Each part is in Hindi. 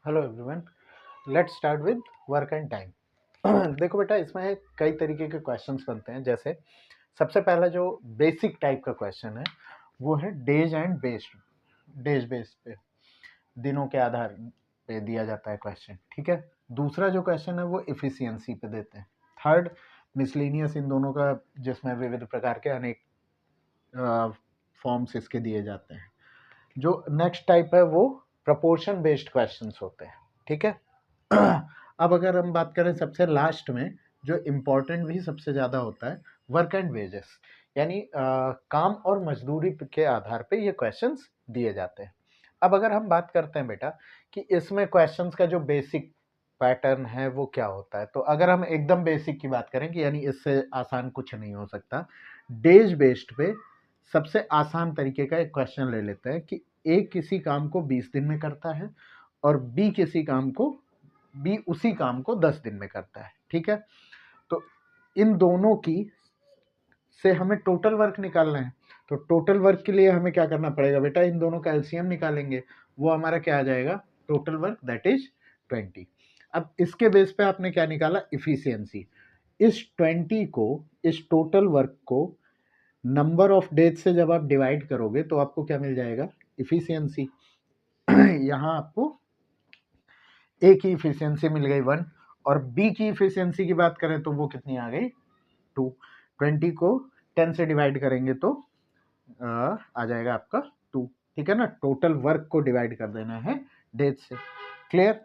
Hello everyone, let's start with work and time. देखो बेटा, इसमें कई तरीके के क्वेश्चंस बनते हैं। जैसे सबसे पहला जो बेसिक टाइप का क्वेश्चन है वो है days and based, days based पे, दिनों के आधार पे दिया जाता है क्वेश्चन। ठीक है। दूसरा जो क्वेश्चन है वो इफिशियंसी पे देते हैं। थर्ड मिसलेनियस, इन दोनों का, जिसमें विविध प्रकार के अनेक फॉर्म्स इसके दिए जाते हैं। जो नेक्स्ट टाइप है वो प्रपोर्शन बेस्ड क्वेश्चंस होते हैं। ठीक है। अब अगर हम बात करें सबसे लास्ट में, जो इम्पोर्टेंट भी सबसे ज़्यादा होता है, वर्क एंड वेजेस, यानी काम और मजदूरी के आधार पे ये क्वेश्चंस दिए जाते हैं। अब अगर हम बात करते हैं बेटा कि इसमें क्वेश्चंस का जो बेसिक पैटर्न है वो क्या होता है, तो अगर हम एकदम बेसिक की बात करें कि यानी इससे आसान कुछ नहीं हो सकता, डेज बेस्ड पे सबसे आसान तरीके का एक क्वेश्चन ले लेते हैं कि ए किसी काम को 20 दिन में करता है और बी उसी काम को 10 दिन में करता है। ठीक है। तो इन दोनों की से हमें टोटल वर्क निकालना है। तो टोटल वर्क के लिए हमें क्या करना पड़ेगा बेटा, इन दोनों का एलसीएम निकालेंगे। वो हमारा क्या आ जाएगा, टोटल वर्क दैट इज 20। अब इसके बेस पे आपने क्या निकाला, इफिशियंसी। इस 20 को, इस टोटल वर्क को नंबर ऑफ डेज से जब आप डिवाइड करोगे तो आपको क्या मिल जाएगा, इफिशियंसी। यहाँ आपको ए की इफिशियंसी मिल गई 1, और बी की इफिशियंसी की बात करें तो वो कितनी आ गई, 2। 20 को 10 से डिवाइड करेंगे तो आ जाएगा आपका 2। ठीक है ना, टोटल वर्क को डिवाइड कर देना है डेज से। क्लियर।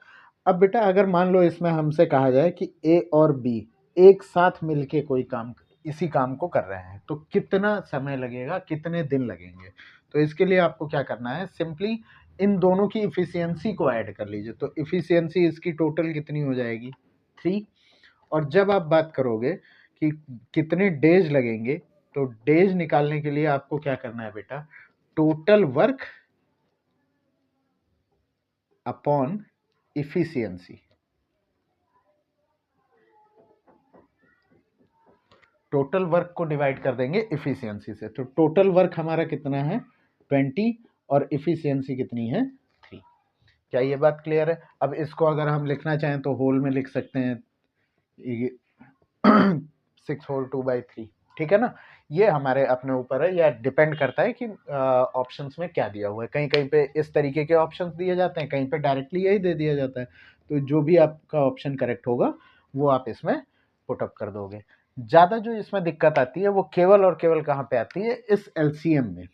अब बेटा अगर मान लो इसमें हमसे कहा जाए कि ए और बी एक साथ मिलके कोई काम, इसी काम को कर रहे हैं, तो कितना समय लगेगा, कितने दिन लगेंगे। तो इसके लिए आपको क्या करना है, सिंपली इन दोनों की इफिशियंसी को ऐड कर लीजिए। तो इफिशियंसी इसकी टोटल कितनी हो जाएगी, 3। और जब आप बात करोगे कि कितने डेज लगेंगे, तो डेज निकालने के लिए आपको क्या करना है बेटा, total work upon efficiency. Total work को डिवाइड कर देंगे इफिशियंसी से। तो टोटल वर्क हमारा कितना है, 20, और इफिशियंसी कितनी है, 3। क्या ये बात क्लियर है। अब इसको अगर हम लिखना चाहें तो होल में लिख सकते हैं, 6 होल 2/3। ठीक है ना। ये हमारे अपने ऊपर है, या डिपेंड करता है कि ऑप्शंस में क्या दिया हुआ है। कहीं कहीं पे इस तरीके के ऑप्शंस दिए जाते हैं, कहीं पे डायरेक्टली यही दे दिया जाता है। तो जो भी आपका ऑप्शन करेक्ट होगा वो आप इसमें पुटअप कर दोगे। ज़्यादा जो इसमें दिक्कत आती है वो केवल और केवल कहाँ पे आती है, इस एलसीएम में।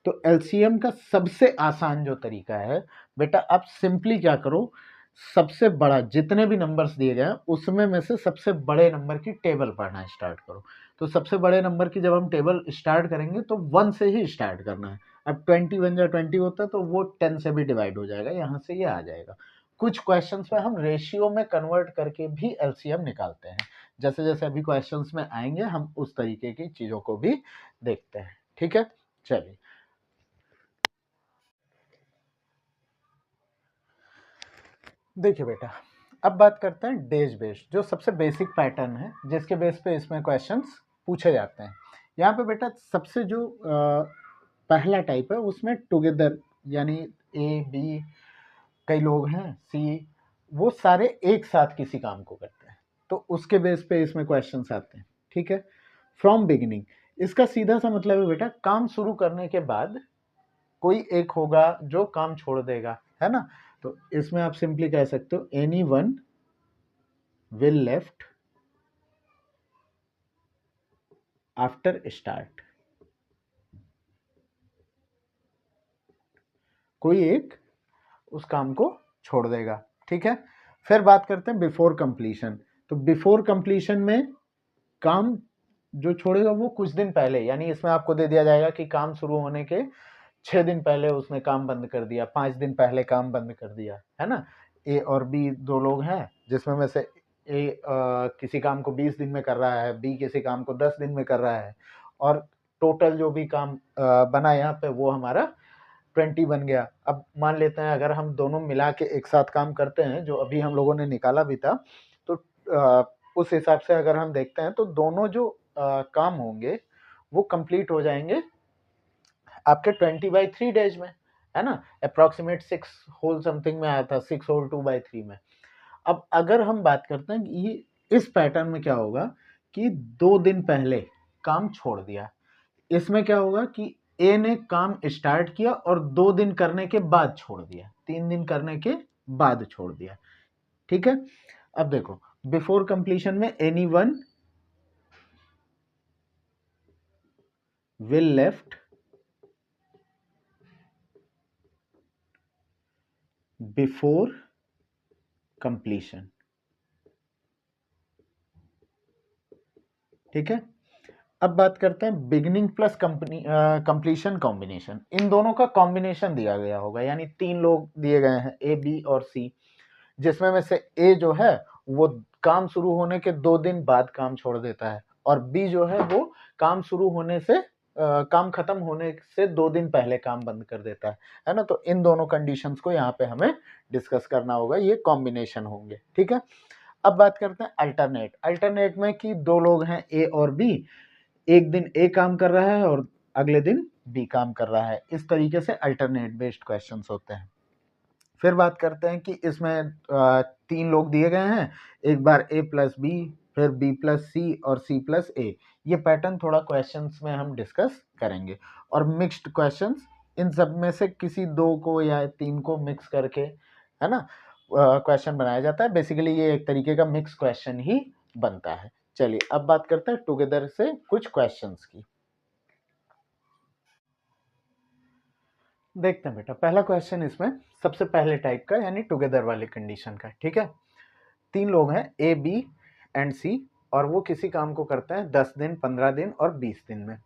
तो एलसीएम का सबसे आसान जो तरीका है बेटा, आप सिंपली क्या करो, सबसे बड़ा जितने भी नंबर्स दिए गए हैं उसमें में से सबसे बड़े नंबर की टेबल पढ़ना स्टार्ट करो। तो सबसे बड़े नंबर की जब हम टेबल स्टार्ट करेंगे तो 1 से ही स्टार्ट करना है। अब 20 1 जा 20 होता है तो वो 10 से भी डिवाइड हो जाएगा, यहाँ से ये आ जाएगा। कुछ क्वेश्चंस में हम रेशियो में कन्वर्ट करके भी एलसीएम निकालते हैं। जैसे जैसे अभी क्वेश्चंस में आएंगे हम उस तरीके की चीज़ों को भी देखते हैं। ठीक है, चलिए। देखिए बेटा, अब बात करते हैं डेज बेस्ड, जो सबसे बेसिक पैटर्न है जिसके बेस पे इसमें क्वेश्चंस पूछे जाते हैं। यहाँ पे बेटा सबसे जो पहला टाइप है उसमें टुगेदर, यानी ए बी, कई लोग हैं सी, वो सारे एक साथ किसी काम को करते हैं, तो उसके बेस पे इसमें क्वेश्चंस आते हैं। ठीक है। फ्रॉम बिगिनिंग, इसका सीधा सा मतलब है बेटा, काम शुरू करने के बाद कोई एक होगा जो काम छोड़ देगा, है ना। तो इसमें आप सिंपली कह सकते हो any one will left after start. कोई एक उस काम को छोड़ देगा। ठीक है। फिर बात करते हैं बिफोर कंप्लीशन। तो बिफोर कंप्लीशन में काम जो छोड़ेगा वो कुछ दिन पहले, यानी इसमें आपको दे दिया जाएगा कि काम शुरू होने के 6 दिन पहले उसने काम बंद कर दिया, 5 दिन पहले काम बंद कर दिया, है ना। ए और बी दो लोग हैं, जिसमें में से ए किसी काम को 20 दिन में कर रहा है, बी किसी काम को 10 दिन में कर रहा है, और टोटल जो भी काम बना यहाँ पे वो हमारा 20 बन गया। अब मान लेते हैं अगर हम दोनों मिला के एक साथ काम करते हैं, जो अभी हम लोगों ने निकाला भी था, तो उस हिसाब से अगर हम देखते हैं तो दोनों जो काम होंगे वो कंप्लीट हो जाएंगे आपके 20/3 डेज में। है ना, अप्रॉक्सीमेट 6 होल समथिंग में आया था, 6 होल 2/3 में। अब अगर हम बात करते हैं कि इस पैटर्न में क्या होगा कि 2 दिन पहले काम छोड़ दिया, इसमें क्या होगा कि ए ने काम स्टार्ट किया और 2 दिन करने के बाद छोड़ दिया, 3 दिन करने के बाद छोड़ दिया, ठीक है। अब देखो बिफोर कंप्लीशन में any one will left before completion, ठीक है। अब बात करते हैं बिगिनिंग प्लस कंप्लीशन कॉम्बिनेशन। इन दोनों का कॉम्बिनेशन दिया गया होगा, यानी 3 लोग दिए गए हैं ए, बी और सी, जिसमें में से ए जो है वो काम शुरू होने के 2 दिन बाद काम छोड़ देता है, और बी जो है वो काम शुरू होने से काम खत्म होने से 2 दिन पहले काम बंद कर देता है ना। तो इन दोनों कंडीशंस को यहाँ पे हमें डिस्कस करना होगा, ये कॉम्बिनेशन होंगे, ठीक है। अब बात करते हैं अल्टरनेट। अल्टरनेट में कि 2 लोग हैं ए और बी, एक दिन ए काम कर रहा है और अगले दिन बी काम कर रहा है, इस तरीके से अल्टरनेट बेस्ड क्वेश्चंस होते हैं। फिर बात करते हैं कि इसमें 3 लोग दिए गए हैं, एक बार ए प्लस बी, फिर बी प्लस सी और सी प्लस ए। ये पैटर्न थोड़ा क्वेश्चंस में हम डिस्कस करेंगे। और मिक्स्ड क्वेश्चंस, इन सब में से किसी 2 को या 3 को मिक्स करके, है ना, क्वेश्चन बनाया जाता है। बेसिकली ये एक तरीके का मिक्स क्वेश्चन ही बनता है। चलिए अब बात करते हैं टुगेदर से कुछ क्वेश्चंस की। देखते हैं बेटा, पहला क्वेश्चन इसमें सबसे पहले टाइप का, यानी टुगेदर वाली कंडीशन का, ठीक है। 3 लोग हैं ए, बी एंड सी, और वो किसी काम को करते हैं 10 दिन, 15 दिन और 20 दिन में,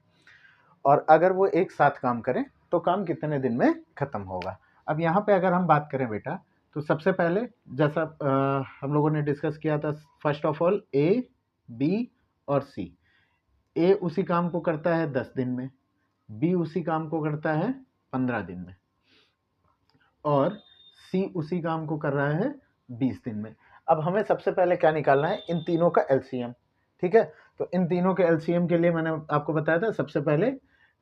और अगर वो एक साथ काम करें तो काम कितने दिन में खत्म होगा। अब यहाँ पे अगर हम बात करें बेटा, तो सबसे पहले जैसा हम लोगों ने डिस्कस किया था, first of all A, B और सी। ए उसी काम को करता है 10 दिन में, बी उसी काम को करता है 15 दिन में, और सी उसी काम को कर रहा है 20 दिन में। अब हमें सबसे पहले क्या निकालना है, इन तीनों का एलसीएम, ठीक है। तो इन तीनों के एलसीएम के लिए मैंने आपको बताया था, सबसे पहले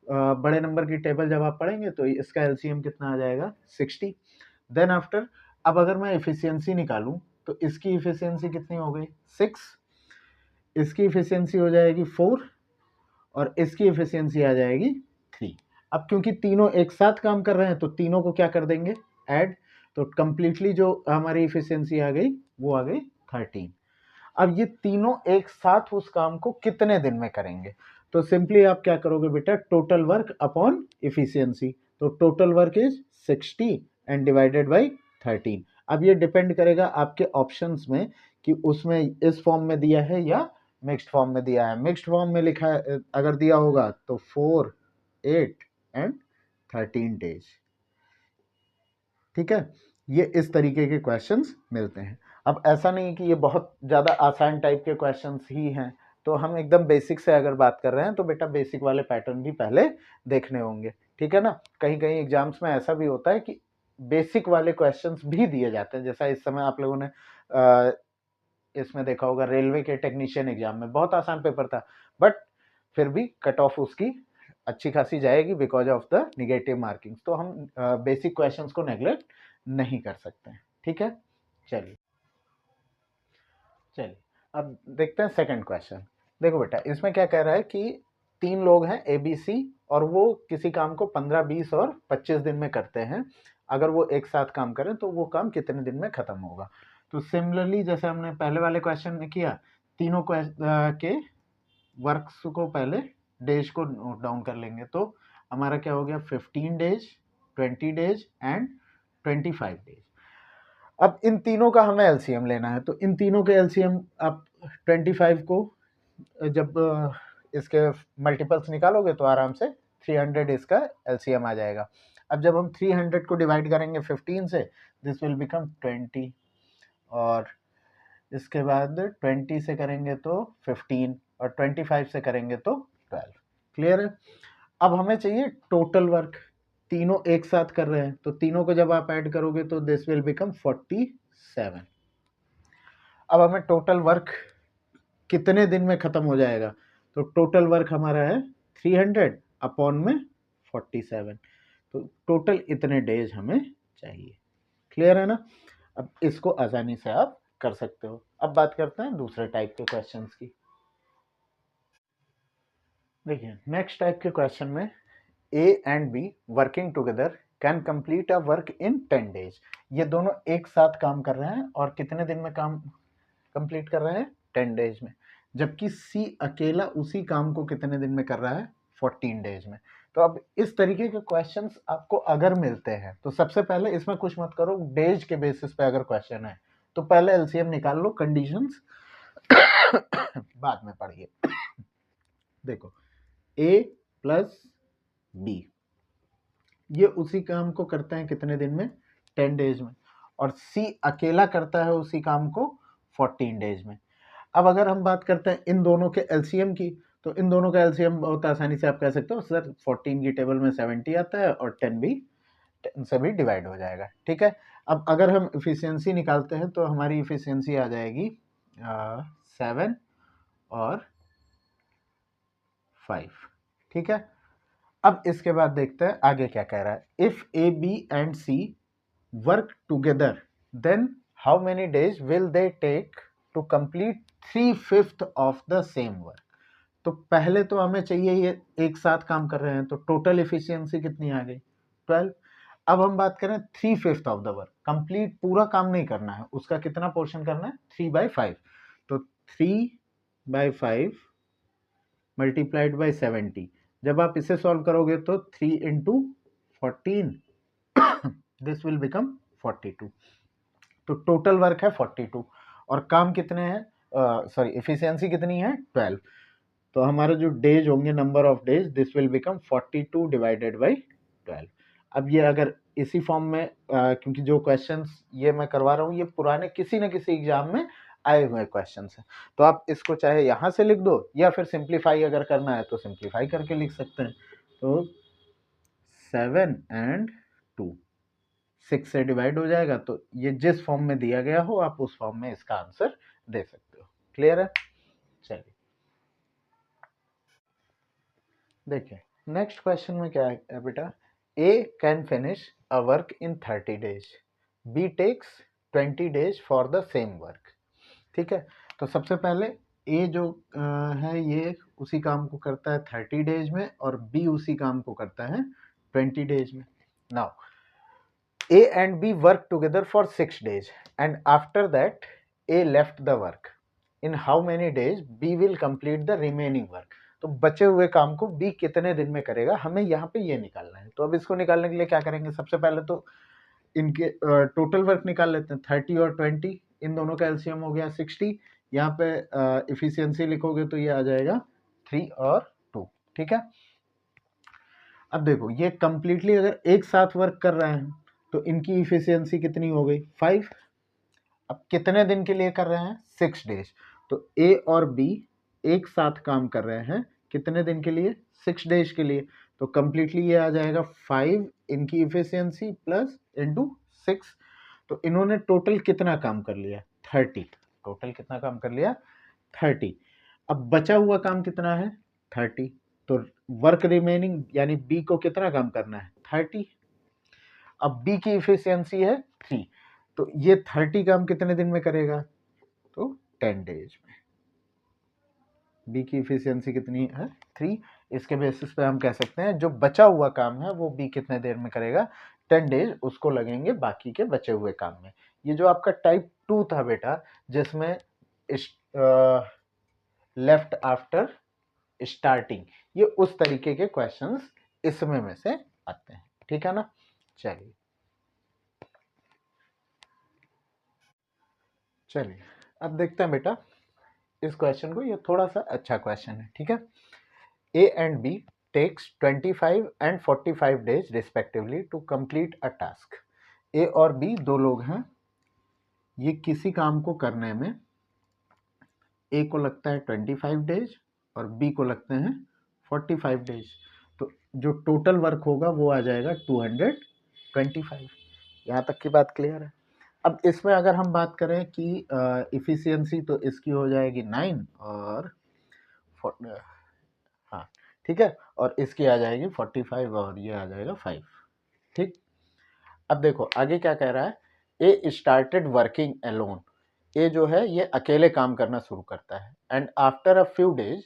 बड़े नंबर की टेबल जब आप पढ़ेंगे तो इसका एलसीएम कितना आ जाएगा, 60। देन आफ्टर, अब अगर मैं इफिशियंसी निकालूं तो इसकी इफिशियंसी कितनी हो गई, 6, इसकी इफिशियंसी हो जाएगी 4, और इसकी इफिशियंसी आ जाएगी 3। अब क्योंकि तीनों एक साथ काम कर रहे हैं तो तीनों को क्या कर देंगे, ऐड, तो कंप्लीटली जो हमारी इफिशियंसी आ गई वो आ गई 13। अब ये तीनों एक साथ उस काम को कितने दिन में करेंगे, तो सिंपली आप क्या करोगे बेटा, टोटल वर्क अपॉन इफिशियंसी, तो total work is 60 and divided by 13। अब ये डिपेंड करेगा आपके ऑप्शंस में कि उसमें इस फॉर्म में दिया है या मिक्स्ड फॉर्म में दिया है। मिक्स्ड फॉर्म में लिखा है अगर दिया होगा तो 4, 8 एंड 13 डेज, ठीक है। ये इस तरीके के क्वेश्चंस मिलते हैं। अब ऐसा नहीं कि ये बहुत ज़्यादा आसान टाइप के क्वेश्चंस ही हैं, तो हम एकदम बेसिक से अगर बात कर रहे हैं तो बेटा बेसिक वाले पैटर्न भी पहले देखने होंगे, ठीक है ना। कहीं कहीं एग्जाम्स में ऐसा भी होता है कि बेसिक वाले क्वेश्चंस भी दिए जाते हैं, जैसा इस समय आप लोगों ने इसमें देखा होगा, रेलवे के टेक्नीशियन एग्जाम में बहुत आसान पेपर था, बट फिर भी कट ऑफ उसकी अच्छी खासी जाएगी because of the negative marking. तो हम बेसिक क्वेश्चंस को नेग्लेक्ट नहीं कर सकते हैं, ठीक है। चलिए चलिए अब देखते हैं सेकंड क्वेश्चन। देखो बेटा, इसमें क्या कह रहा है कि 3 लोग हैं ए, बी, सी, और वो किसी काम को 15, 20 और 25 दिन में करते हैं। अगर वो एक साथ काम करें तो वो काम कितने दिन में खत्म होगा। तो सिमिलरली जैसे हमने पहले वाले क्वेश्चन में किया, तीनों के वर्क्स को पहले डेज को नोट डाउन कर लेंगे, तो हमारा क्या हो गया, 15 डेज, 20 डेज एंड 25 डेज। अब इन तीनों का हमें एलसीएम लेना है, तो इन तीनों के एलसीएम आप 25 को जब इसके मल्टीपल्स निकालोगे तो आराम से 300 इसका एलसीएम आ जाएगा। अब जब हम 300 को डिवाइड करेंगे 15 से, दिस विल बिकम 20, और इसके बाद 20 से करेंगे तो 15, और 25 से करेंगे तो 12। क्लियर है। अब हमें चाहिए टोटल वर्क, तीनों एक साथ कर रहे हैं तो तीनों को जब आप ऐड करोगे तो दिस विल बिकम 47। अब हमें टोटल वर्क कितने दिन में खत्म हो जाएगा, तो टोटल वर्क हमारा है 300 अपॉन में 47, तो टोटल इतने डेज हमें चाहिए। क्लियर है ना? अब इसको आसानी से आप कर सकते हो। अब बात करते हैं दूसरे टाइप के क्वेश्चंस की। देखिए नेक्स्ट टाइप के क्वेश्चन में ए and be working together can complete a work in 10 days. ये दोनों एक साथ काम कर रहे हैं और कितने दिन में काम कंप्लीट कर रहे हैं? 10 डेज में। जबकि सी अकेला उसी काम को कितने दिन में कर रहा है? 14 डेज में। तो अब इस तरीके के क्वेश्चंस आपको अगर मिलते हैं तो सबसे पहले इसमें कुछ मत करो, डेज के बेसिस पे अगर क्वेश्चन है तो पहले एलसीएम निकाल लो, कंडीशंस बाद में पढ़िए। देखो ए प्लस बी ये उसी काम को करते हैं कितने दिन में? 10 डेज में। और सी अकेला करता है उसी काम को 14 डेज में। अब अगर हम बात करते हैं इन दोनों के एलसीएम की, तो इन दोनों का एलसीएम बहुत आसानी से आप कह सकते हो सर 14 की टेबल में 70 आता है और 10 भी 10 से भी डिवाइड हो जाएगा। ठीक है। अब अगर हम इफिशियंसी निकालते हैं तो हमारी इफिशियंसी आ जाएगी 7 और 5। ठीक है। अब इसके बाद देखते हैं आगे क्या कह रहा है। If A B and C work together then how many days will they take to complete 3/5 of the same work. तो पहले तो हमें चाहिए ये एक साथ काम कर रहे हैं तो टोटल इफिशियंसी कितनी आ गई? 12। अब हम बात करें 3/5 ऑफ द वर्क, कंप्लीट पूरा काम नहीं करना है, उसका कितना पोर्शन करना है? 3/5। तो 3/5 मल्टीप्लाइड बाई 70। जब आप इसे सॉल्व करोगे तो 3 इंटू 14 दिस विल बिकम 42। तो टोटल वर्क है 42 और काम कितने हैं? सॉरी इफिशियंसी कितनी है? 12। तो हमारे जो डेज होंगे, number of days, this will become 42 divided by 12। अब ये अगर इसी फॉर्म में क्योंकि जो क्वेश्चंस ये मैं करवा रहा हूँ ये पुराने किसी न किसी एग्जाम में आए हुए क्वेश्चंस हैं, तो आप इसको चाहे यहाँ से लिख दो या फिर सिंप्लीफाई अगर करना है तो सिंप्लीफाई करके लिख सकते हैं। तो 7 एंड 2 6 से डिवाइड हो जाएगा, तो ये जिस फॉर्म में दिया गया हो आप उस फॉर्म में इसका आंसर दे सकते हो। क्लियर है? चलिए देखिए नेक्स्ट क्वेश्चन में क्या है बेटा। A can finish a work in 30 days, B takes 20 days for the same work. ठीक है। तो सबसे पहले ए जो है ये उसी काम को करता है 30 डेज में और बी उसी काम को करता है 20 डेज में। Now A and B worked together for 6 days and after that A left the work. In how many days B will complete the remaining work? तो बचे हुए काम को B कितने दिन में करेगा, हमें यहाँ पे ये निकालना है। तो अब इसको निकालने के लिए क्या करेंगे? सबसे पहले तो इनके टोटल वर्क निकाल लेते हैं। 30 और 20 इन दोनों का एलसीएम हो गया 60। यहाँ पे इफिशियंसी लिखोगे तो ये आ जाएगा 3 और 2। ठीक है। अब देखो ये कंप्लीटली अगर एक साथ वर्क कर रहे हैं तो इनकी इफिशियंसी कितनी हो गई? 5। अब कितने दिन के लिए कर रहे हैं? 6 डेज। तो ए और बी एक साथ काम कर रहे हैं कितने दिन के लिए? 6 डेज के लिए। तो कंप्लीटली ये आ जाएगा 5 इनकी इफिशियंसी प्लस इंटू 6। तो इन्होंने टोटल कितना काम कर लिया? 30। टोटल कितना काम कर लिया? 30। अब बचा हुआ काम कितना है? 30। तो वर्क रिमेनिंग यानी बी को कितना काम करना है? 30। अब बी की इफिशियंसी है 3। तो ये 30 काम कितने दिन में करेगा? तो 10 डेज में। बी की इफिशियंसी कितनी है? 3। इसके बेसिस पे हम कह सकते हैं जो बचा हुआ काम है वो बी कितने देर में करेगा? 10 डेज उसको लगेंगे बाकी के बचे हुए काम में। ये जो आपका टाइप 2 था बेटा जिसमें लेफ्ट आफ्टर स्टार्टिंग, ये उस तरीके के क्वेश्चंस इसमें में से आते हैं। ठीक है ना? चलिए अब देखते हैं बेटा इस क्वेश्चन को। ये थोड़ा सा अच्छा क्वेश्चन है। ठीक है। A and B takes 25 and 45 days respectively to complete a task. A और बी दो लोग हैं, ये किसी काम को करने में ए को लगता है 25 डेज और बी को लगते हैं 45 डेज। तो जो टोटल वर्क होगा वो आ जाएगा 225। यहाँ तक की बात क्लियर है? अब इसमें अगर हम बात करें कि इफिशियंसी तो इसकी हो जाएगी 9 और हाँ ठीक है, और इसकी आ जाएगी 45 और ये आ जाएगा 5। ठीक। अब देखो आगे क्या कह रहा है, ए स्टार्टेड वर्किंग अलोन, ए जो है ये अकेले काम करना शुरू करता है, and after a few days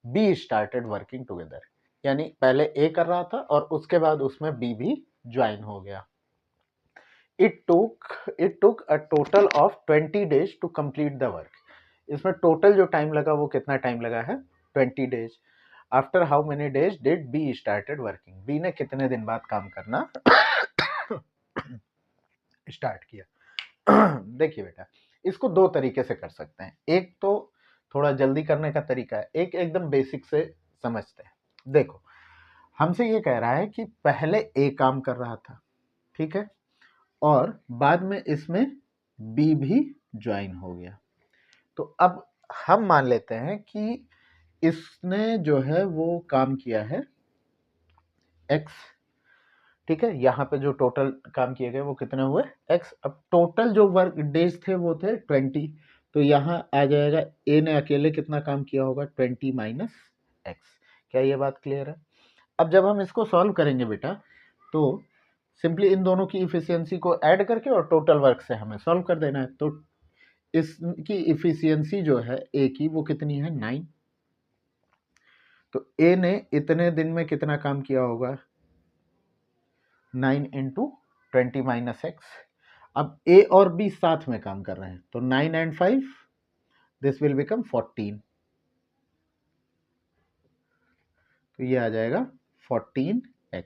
B started working together, यानी पहले ए कर रहा था और उसके बाद उसमें बी भी ज्वाइन हो गया। it took a total of 20 days to complete the work, इसमें टोटल जो टाइम लगा वो कितना टाइम लगा है, 20 days. After how many days did B started working, B ने कितने दिन बाद काम करना स्टार्ट किया। देखिए बेटा, इसको दो तरीके से कर सकते हैं, एक तो थोड़ा जल्दी करने का तरीका है, एक एकदम बेसिक से समझते हैं। देखो हमसे ये कह रहा है कि पहले ए काम कर रहा था, ठीक है, और बाद में इसमें बी भी ज्वाइन हो गया। तो अब हम मान लेते हैं कि इसने जो है वो काम किया है एक्स, ठीक है, यहाँ पे जो टोटल काम किए गए वो कितने हुए एक्स। अब टोटल जो वर्क डेज थे वो थे 20, तो यहाँ आ जाएगा ए ने अकेले कितना काम किया होगा 20 माइनस एक्स। क्या ये बात क्लियर है? अब जब हम इसको सॉल्व करेंगे बेटा, तो सिंपली इन दोनों की इफिशियंसी को ऐड करके और टोटल वर्क से हमें सॉल्व कर देना है। तो इसकी इफिशियंसी जो है ए की वो कितनी है 9, तो ए ने इतने दिन में कितना काम किया होगा 9 इंटू 20 माइनस एक्स। अब ए और बी साथ में काम कर रहे हैं, तो 9 and 5 दिस विल बिकम 14, तो ये आ जाएगा 14x।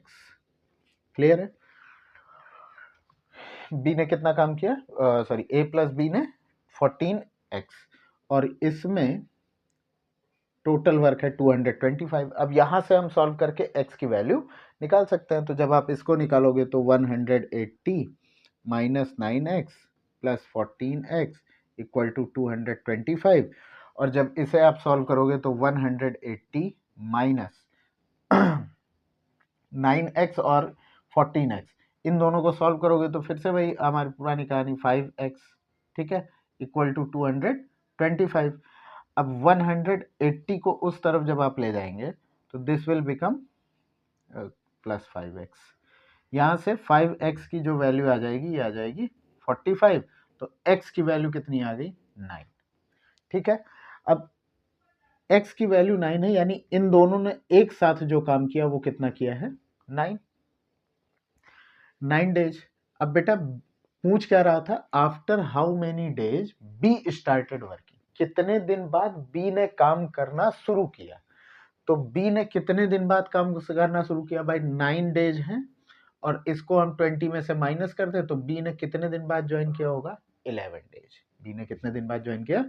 क्लियर है? बी ने कितना काम किया, सॉरी ए प्लस बी ने 14x, और इसमें टोटल वर्क है 225। अब यहाँ से हम सॉल्व करके x की वैल्यू निकाल सकते हैं। तो जब आप इसको निकालोगे तो 180 minus 9x plus 14x equal to 225, और जब इसे आप सॉल्व करोगे तो 180 माइनस 9x और 14x, इन दोनों को सॉल्व करोगे तो फिर से वही हमारी पुरानी कहानी 5x, ठीक है, इक्वल टू 225। अब 180 को उस तरफ जब आप ले जाएंगे तो this will become plus 5x, यहाँ से 5x की जो वैल्यू आ जाएगी ये आ जाएगी 45, तो x की वैल्यू कितनी आ गई 9, ठीक है। अब x की वैल्यू 9 है, यानी इन दोनों ने एक साथ जो काम किया वो कितना किया है 9 डेज। अब बेटा पूछ क्या रहा था, after how many days B started working, कितने दिन बाद बी ने काम करना शुरू किया। तो बी ने कितने दिन बाद काम करना शुरू किया भाई 9 डेज हैं, और इसको हम 20 में से माइनस कर दे तो बी ने कितने दिन बाद ज्वाइन किया होगा 11 डेज। बी ने कितने दिन बाद ज्वाइन किया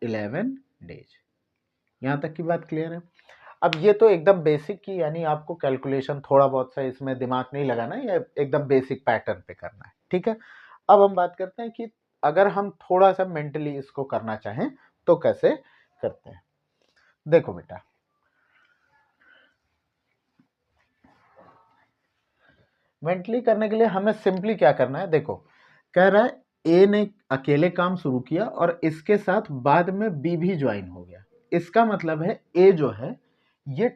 11 डेज। यहाँ तक की बात क्लियर है? अब ये तो एकदम बेसिक की, यानी आपको कैलकुलेशन थोड़ा बहुत सा इसमें दिमाग नहीं लगाना है, ये एकदम बेसिक पैटर्न पे करना है, ठीक है। अब हम बात करते हैं कि अगर हम थोड़ा सा मेंटली इसको करना चाहें तो कैसे करते हैं। देखो बेटा, मेंटली करने के लिए हमें सिंपली क्या करना है, देखो कह रहा है ए ने अकेले काम शुरू किया और इसके साथ बाद में बी भी ज्वाइन हो गया। इसका मतलब है ए जो है ये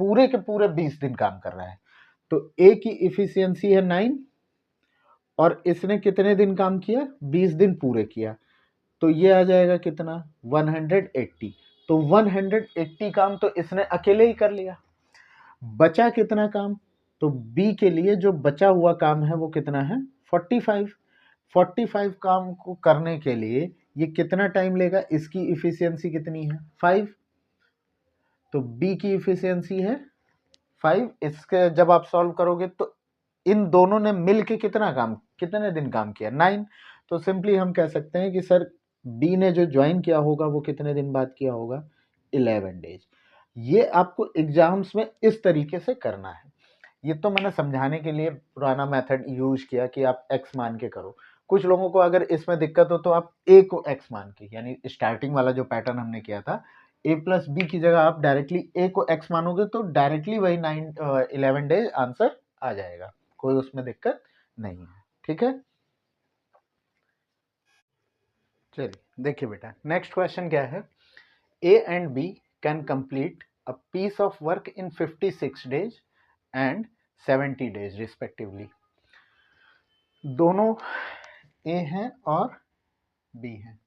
पूरे के पूरे 20 दिन काम कर रहा है, तो ए की इफिशियंसी है 9, और इसने कितने दिन काम किया 20 दिन पूरे किया, तो ये आ जाएगा कितना 180। तो 180 काम तो इसने अकेले ही कर लिया। बचा कितना काम, तो बी के लिए जो बचा हुआ काम है वो कितना है 45। 45 काम को करने के लिए ये कितना टाइम लेगा, इसकी इफिशियंसी कितनी है 5, तो बी की इफिशियंसी है 5। इसके जब आप सॉल्व करोगे तो इन दोनों ने मिल के कितने दिन काम किया 9, तो सिंपली हम कह सकते हैं कि सर बी ने जो ज्वाइन किया होगा वो कितने दिन बाद किया होगा 11 डेज। ये आपको एग्जाम्स में इस तरीके से करना है। ये तो मैंने समझाने के लिए पुराना मेथड यूज किया कि आप x मान के करो। कुछ लोगों को अगर इसमें दिक्कत हो तो आप a को x मान के, यानी स्टार्टिंग वाला जो पैटर्न हमने किया था a प्लस बी की जगह आप डायरेक्टली a को x मानोगे तो डायरेक्टली वही 11 डेज आंसर आ जाएगा, कोई उसमें दिक्कत नहीं है, ठीक है। चलिए देखिए बेटा, नेक्स्ट क्वेश्चन क्या है, a and b can complete a piece of work in 56 days and 70 days respectively. दोनों ए हैं और बी हैं।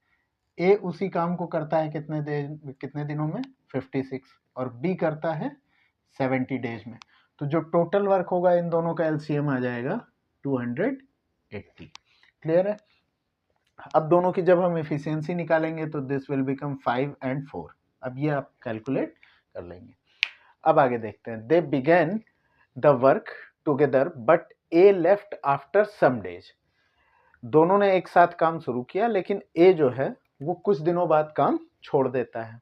ए उसी काम को करता है कितने दिनों में 56 और बी करता है 70 डेज में। तो जो टोटल वर्क होगा इन दोनों का एलसीएम आ जाएगा 280। क्लियर है? अब दोनों की जब हम एफिशिएंसी निकालेंगे तो दिस विल बिकम 5 and 4। अब ये आप कैलकुलेट कर लेंगे। अब आगे देखते हैं। They begin the work together but A left after some days. दोनों ने एक साथ काम शुरू किया लेकिन ए जो है वो कुछ दिनों बाद काम छोड़ देता है।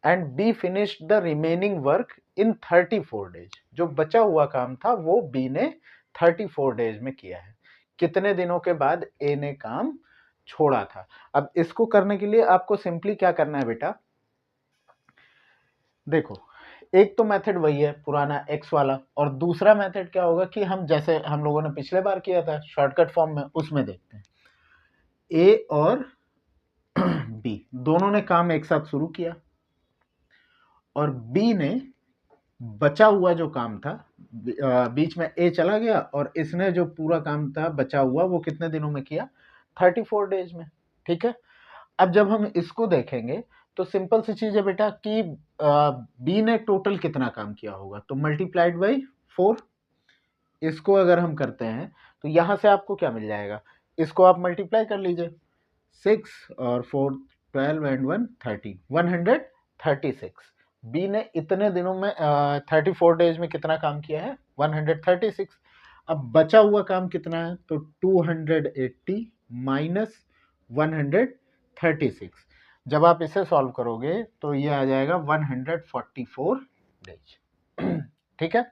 And be finished the remaining work in 34 days. जो बचा हुआ काम था वो बी ने 34 डेज में किया है। कितने दिनों के बाद ए ने काम छोड़ा था? अब इसको करने के लिए आपको सिंपली क्या करना है बेटा, देखो एक तो मेथड वही है पुराना एक्स वाला, और दूसरा मेथड क्या होगा कि हम जैसे हम लोगों ने पिछले बार किया था शॉर्टकट फॉर्म में, उसमें देखते हैं। ए और बी दोनों ने काम एक साथ शुरू किया और बी ने बचा हुआ जो काम था, बीच में ए चला गया और इसने जो पूरा काम था बचा हुआ वो कितने दिनों में किया? 34 डेज में। ठीक है, अब जब हम इसको देखेंगे तो सिंपल सी चीज है बेटा कि बी ने टोटल कितना काम किया होगा, तो मल्टीप्लाइड बाई 4। इसको अगर हम करते हैं तो यहां से आपको क्या मिल जाएगा, इसको आप मल्टीप्लाई कर लीजिए, 6 और 4 12 एंड 1 30 136। बी ने इतने दिनों में 34 डेज में कितना काम किया है? 136। अब बचा हुआ काम कितना है? तो 280 माइनस 136। जब आप इसे सॉल्व करोगे तो ये आ जाएगा 144 डेज। ठीक है,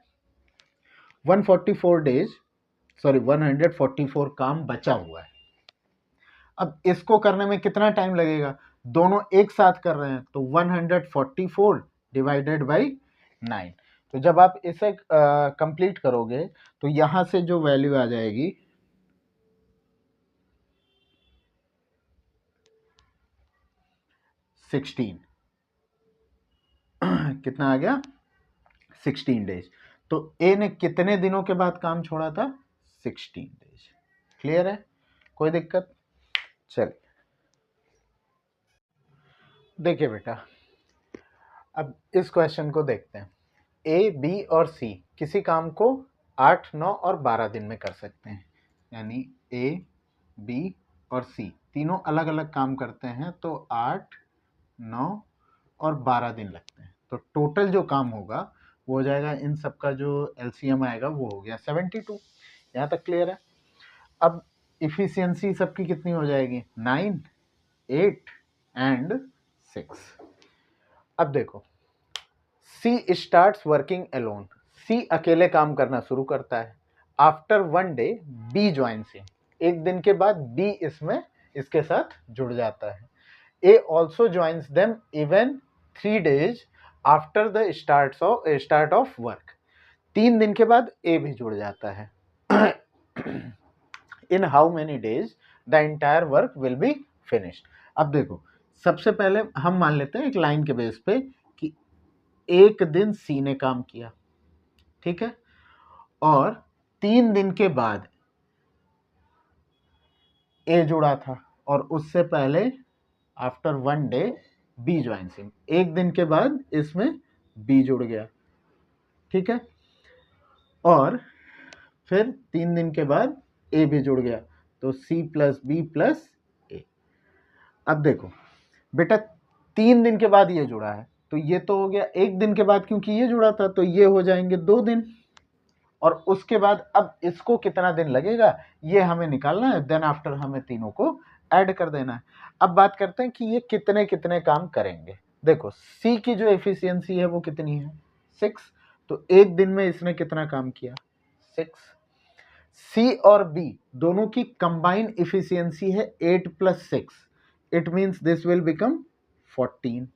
144 डेज, सॉरी 144 काम बचा हुआ है। अब इसको करने में कितना टाइम लगेगा? दोनों एक साथ कर रहे हैं तो 144 डिवाइडेड बाई 9। तो जब आप इसे कंप्लीट करोगे तो यहां से जो वैल्यू आ जाएगी 16। कितना आ गया? 16 डेज। तो ए ने कितने दिनों के बाद काम छोड़ा था? 16 डेज। क्लियर है? कोई दिक्कत? चलिए देखिए बेटा, अब इस क्वेश्चन को देखते हैं। ए, बी और सी किसी काम को 8, 9 और 12 दिन में कर सकते हैं। यानी ए, बी और सी तीनों अलग अलग काम करते हैं तो 8, 9 और 12 दिन लगते हैं। तो टोटल जो काम होगा वो हो जाएगा, इन सब का जो एलसीएम आएगा वो हो गया 72। यहाँ तक क्लियर है? अब इफिशियंसी सबकी कितनी हो जाएगी? 9, 8 एंड 6। अब देखो, C starts working alone. C अकेले काम करना शुरू करता है। After 1 day B joins him. एक दिन के बाद बी इसमें इसके साथ जुड़ जाता है। A also joins them even 3 days after the start of work. 3 दिन के बाद ए भी जुड़ जाता है। In how many days the entire work will be finished. अब देखो, सबसे पहले हम मान लेते हैं एक लाइन के बेस पे कि एक दिन सी ने काम किया, ठीक है, और 3 दिन के बाद ए जुड़ा था और उससे पहले after 1 day B joins him. एक दिन के बाद इसमें बी जुड़ गया, ठीक है, और फिर 3 दिन के बाद ए भी जुड़ गया, तो सी प्लस बी प्लस ए। अब देखो बेटा, 3 दिन के बाद ये जुड़ा है तो ये तो हो गया एक दिन के बाद, क्योंकि ये जुड़ा था तो ये हो जाएंगे 2 दिन, और उसके बाद अब इसको कितना दिन लगेगा ये हमें निकालना है। देन आफ्टर हमें तीनों को ऐड कर देना है। अब बात करते हैं कि ये कितने कितने काम करेंगे। देखो सी की जो एफिशिएंसी है वो कितनी है? 6। तो एक दिन में इसने कितना काम किया? 6। सी और बी दोनों की कंबाइन एफिशिएंसी है 8 + 6। It means this will become 14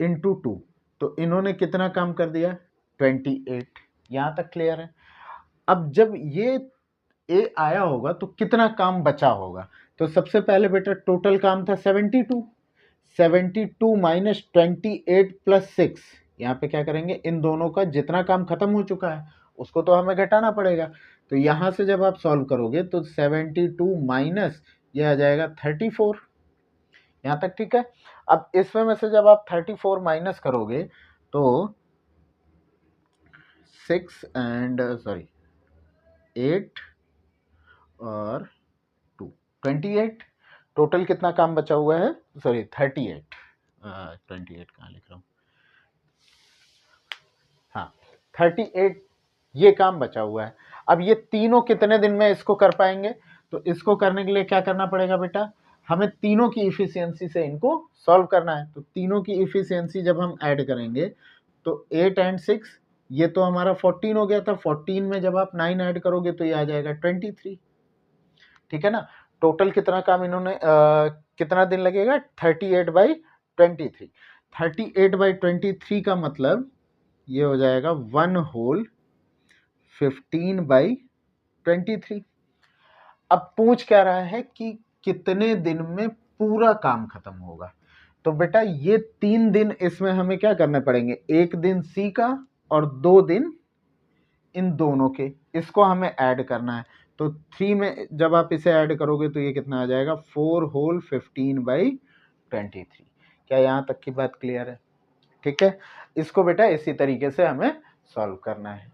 into 2। तो इन्होंने कितना काम कर दिया? 28। यहां तक क्लियर है? अब जब ये ए आया होगा तो कितना काम बचा होगा? तो सबसे पहले बेटा टोटल काम था 72। 72 माइनस 28 + 6। यहाँ पे क्या करेंगे, इन दोनों का जितना काम खत्म हो चुका है उसको तो हमें घटाना पड़ेगा। तो यहाँ से जब आप सॉल्व करोगे तो 72 माइनस ये आ जाएगा 34। यहाँ तक ठीक है। अब इसमें में से जब आप 34 माइनस करोगे तो 6 एंड 8 और 2 28। टोटल कितना काम बचा हुआ है? 38। 28 कहाँ लिख रहा हूँ? हाँ 38 ये काम बचा हुआ है। अब ये तीनों कितने दिन में इसको कर पाएंगे? तो इसको करने के लिए क्या करना पड़ेगा बेटा? हमें तीनों की इफिशियंसी से इनको सॉल्व करना है। तो तीनों की इफिशियंसी जब हम ऐड करेंगे तो 8 एंड 6 ये तो हमारा 14 हो गया था। 14 में जब आप 9 ऐड करोगे तो ये आ जाएगा 23। ठीक है ना। टोटल कितना काम इन्होंने कितना दिन लगेगा? 38/23। 38/23 का मतलब ये हो जाएगा 1 होल 15/23। अब पूछ क्या रहा है कि कितने दिन में पूरा काम खत्म होगा। तो बेटा ये 3 दिन इसमें हमें क्या करने पड़ेंगे? 1 दिन सी का और 2 दिन इन दोनों के, इसको हमें ऐड करना है। तो 3 में जब आप इसे ऐड करोगे तो ये कितना आ जाएगा? 4 होल 15/23। क्या यहाँ तक की बात क्लियर है? ठीक है। इसको बेटा इसी तरीके से हमें सॉल्व करना है।